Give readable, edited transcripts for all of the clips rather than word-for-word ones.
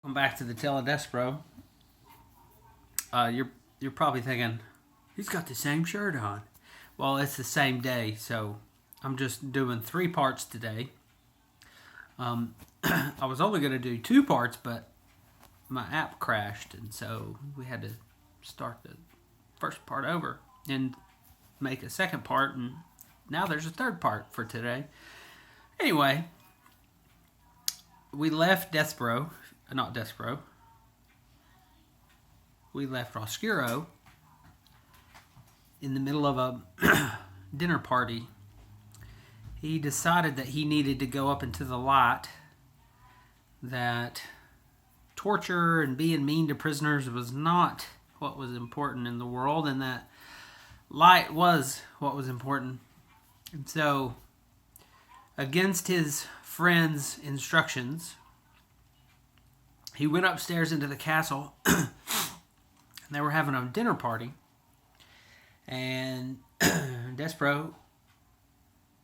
Welcome back to the Tale of Despero. You're probably thinking, he's got the same shirt on. Well, it's the same day, so I'm just doing 3 parts today. I was only going to do 2 parts, but my app crashed, and so we had to start the first part over and make a second part, and now there's a third part for today. Anyway, we left Despero. We left Roscuro in the middle of a dinner party. He decided that he needed to go up into the light, that torture and being mean to prisoners was not what was important in the world, and that light was what was important. And so, against his friend's instructions, he went upstairs into the castle. And they were having a dinner party. And Despero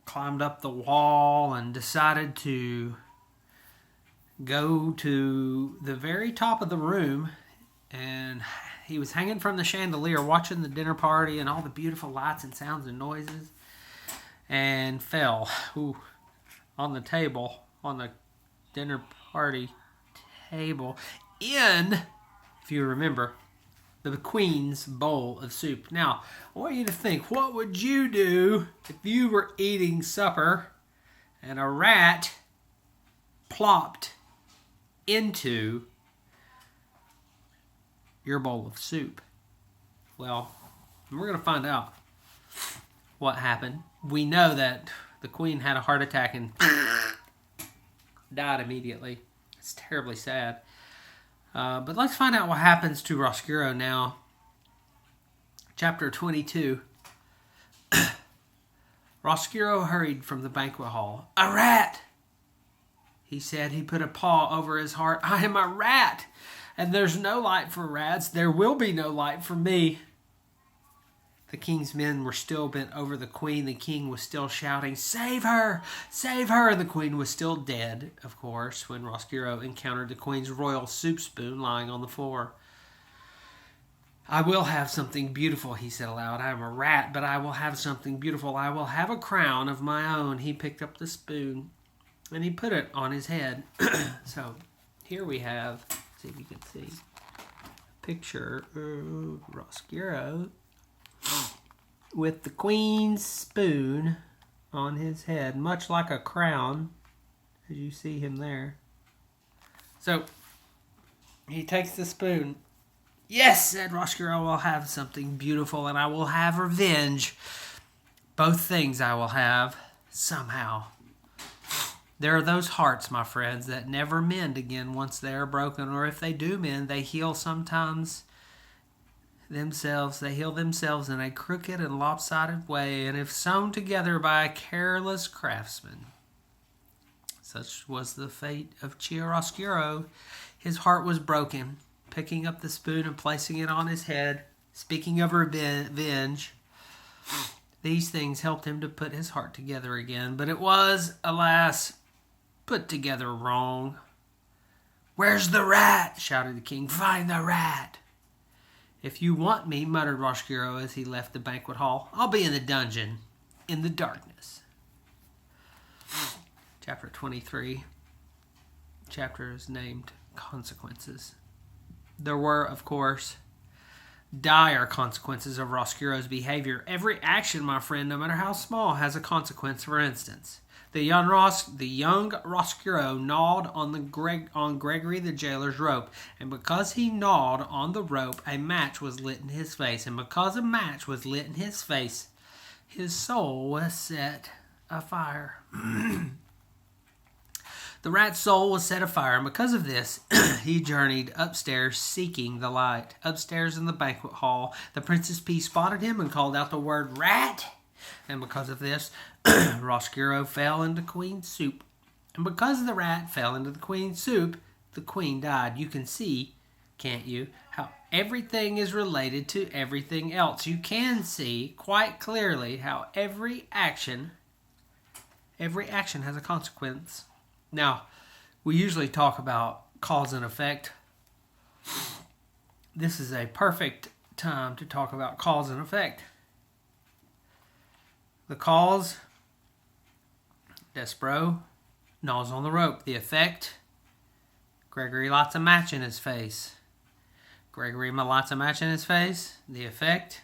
climbed up the wall and decided to go to the very top of the room. And he was hanging from the chandelier watching the dinner party and all the beautiful lights and sounds and noises. And fell on the table, on the dinner party table, in, if you remember, the queen's bowl of soup. Now, I want you to think, what would you do if you were eating supper and a rat plopped into your bowl of soup? Well, we're going to find out what happened. We know that the queen had a heart attack and died immediately. It's terribly sad. But let's find out what happens to Roscuro now. Chapter 22. Roscuro hurried from the banquet hall. "A rat!" he said. He put a paw over his heart. "I am a rat, and there's no light for rats. There will be no light for me." The king's men were still bent over the queen. The king was still shouting, "Save her! Save her!" The queen was still dead, of course, when Roscuro encountered the queen's royal soup spoon lying on the floor. "I will have something beautiful," he said aloud. "I am a rat, but I will have something beautiful. I will have a crown of my own." He picked up the spoon, and he put it on his head. So, here we have, see if you can see, a picture of Roscuro with the queen's spoon on his head, much like a crown, as you see him there. So, he takes the spoon. "Yes," said Roscuro, "I will have something beautiful, and I will have revenge. Both things I will have, somehow." There are those hearts, my friends, that never mend again once they are broken, or if they do mend, they heal sometimes themselves. They heal themselves in a crooked and lopsided way, and if sewn together by a careless craftsman. Such was the fate of Chiaroscuro. His heart was broken. Picking up the spoon and placing it on his head, speaking of revenge, these things helped him to put his heart together again. But it was, alas, put together wrong. "Where's the rat?" shouted the king. "Find the rat." "If you want me," muttered Roscuro as he left the banquet hall, "I'll be in the dungeon, in the darkness." Chapter 23. Chapter is named Consequences. There were, of course, dire consequences of Roscuro's behavior. Every action, my friend, no matter how small, has a consequence. For instance, the young Roscuro gnawed on Gregory the jailer's rope, and because he gnawed on the rope, a match was lit in his face, and because a match was lit in his face, his soul was set afire. The rat's soul was set afire, and because of this, he journeyed upstairs seeking the light. Upstairs in the banquet hall, the Princess P spotted him and called out the word "rat," and because of this, Roscuro fell into queen's soup. And because the rat fell into the queen's soup, the queen died. You can see, can't you, how everything is related to everything else. You can see quite clearly how every action has a consequence. Now, we usually talk about cause and effect. This is a perfect time to talk about cause and effect. The cause, Desperauex gnaws on the rope. The effect, Gregory lights a match in his face. Gregory lights a match in his face. The effect,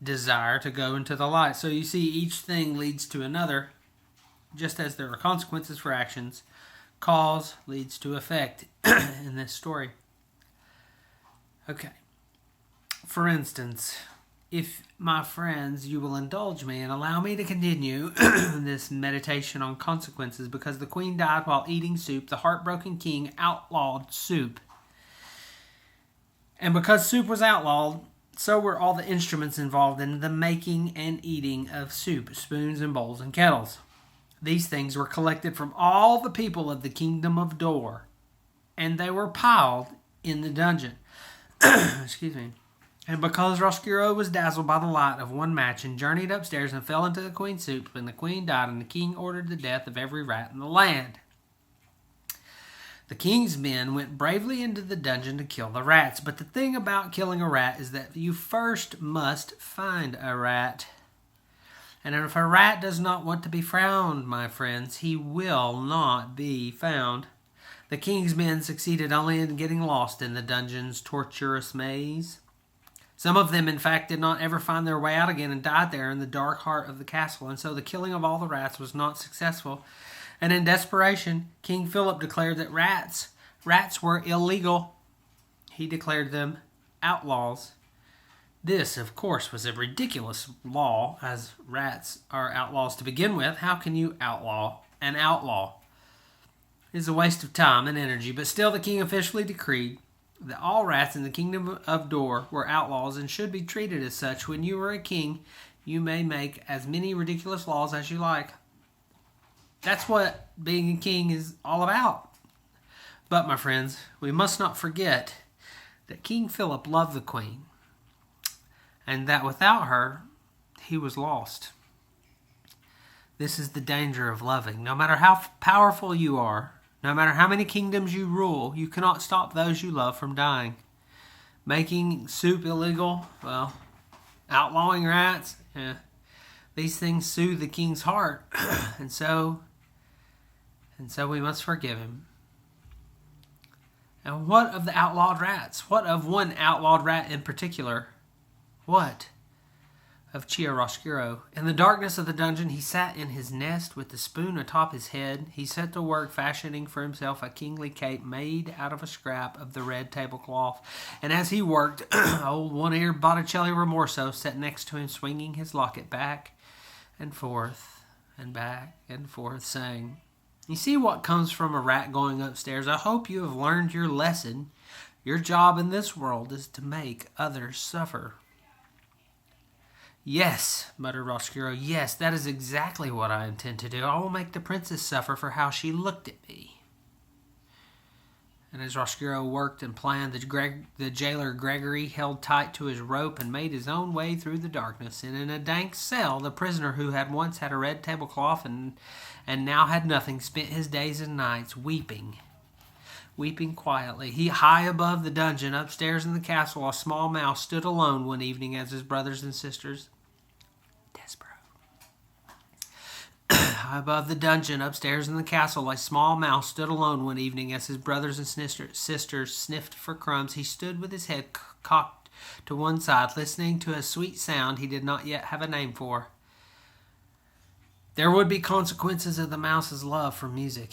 desire to go into the light. So you see, each thing leads to another. Just as there are consequences for actions, cause leads to effect in this story. Okay. For instance, if, my friends, you will indulge me and allow me to continue this meditation on consequences, because the queen died while eating soup, the heartbroken king outlawed soup. And because soup was outlawed, so were all the instruments involved in the making and eating of soup, spoons and bowls and kettles. These things were collected from all the people of the kingdom of Dor, and they were piled in the dungeon. Excuse me. And because Roscuro was dazzled by the light of one match and journeyed upstairs and fell into the queen's soup, when the queen died, and the king ordered the death of every rat in the land. The king's men went bravely into the dungeon to kill the rats. But the thing about killing a rat is that you first must find a rat. And if a rat does not want to be found, my friends, he will not be found. The king's men succeeded only in getting lost in the dungeon's tortuous maze. Some of them, in fact, did not ever find their way out again and died there in the dark heart of the castle. And so the killing of all the rats was not successful. And in desperation, King Philip declared that rats were illegal. He declared them outlaws. This, of course, was a ridiculous law, as rats are outlaws to begin with. How can you outlaw an outlaw? It is a waste of time and energy, but still the king officially decreed that all rats in the kingdom of Dor were outlaws and should be treated as such. When you are a king, you may make as many ridiculous laws as you like. That's what being a king is all about. But, my friends, we must not forget that King Philip loved the queen, and that without her, he was lost. This is the danger of loving. No matter how powerful you are, no matter how many kingdoms you rule, you cannot stop those you love from dying. Making soup illegal, well, outlawing rats, these things soothe the king's heart, and so we must forgive him. And what of the outlawed rats? What of one outlawed rat in particular? What of Chiaroscuro? In the darkness of the dungeon, he sat in his nest with the spoon atop his head. He set to work fashioning for himself a kingly cape made out of a scrap of the red tablecloth. And as he worked, old one-eared Botticelli Rimorso sat next to him, swinging his locket back and forth, saying, "You see what comes from a rat going upstairs? I hope you have learned your lesson. Your job in this world is to make others suffer." "Yes," muttered Roscuro, "yes, that is exactly what I intend to do. I will make the princess suffer for how she looked at me." And as Roscuro worked and planned, the jailer Gregory held tight to his rope and made his own way through the darkness. And in a dank cell, the prisoner who had once had a red tablecloth and now had nothing, spent his days and nights weeping quietly. High above the dungeon, upstairs in the castle, a small mouse stood alone one evening as his brothers and sisters. High above the dungeon, upstairs in the castle, a small mouse stood alone one evening as his brothers and sisters sniffed for crumbs. He stood with his head cocked to one side, listening to a sweet sound he did not yet have a name for. There would be consequences of the mouse's love for music.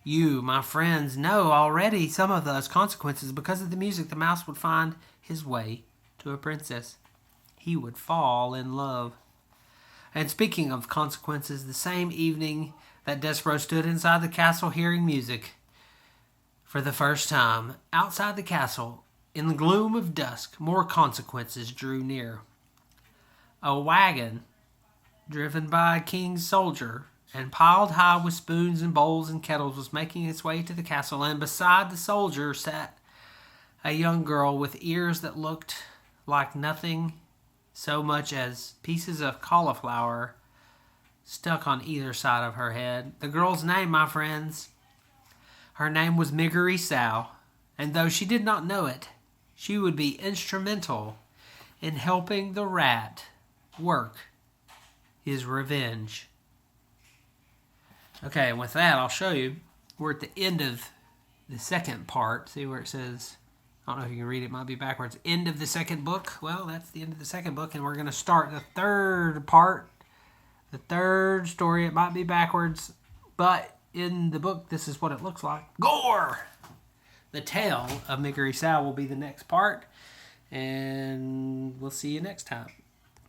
You, my friends, know already some of those consequences. Because of the music, the mouse would find his way to a princess. He would fall in love. And speaking of consequences, the same evening that Desperauex stood inside the castle hearing music for the first time, outside the castle, in the gloom of dusk, more consequences drew near. A wagon, driven by a king's soldier, and piled high with spoons and bowls and kettles, was making its way to the castle, and beside the soldier sat a young girl with ears that looked like nothing so much as pieces of cauliflower stuck on either side of her head. The girl's name, my friends, Her name was Miggery Sow, and though she did not know it, she would be instrumental in helping the rat work his revenge. Okay, and with that, I'll show you. We're at the end of the second part. See where it says, I don't know if you can read it, might be backwards. End of the second book. Well, that's the end of the second book, and we're going to start the third part, the third story. It might be backwards, but in the book, this is what it looks like. Gore! The tale of Miggery Sow will be the next part, and we'll see you next time.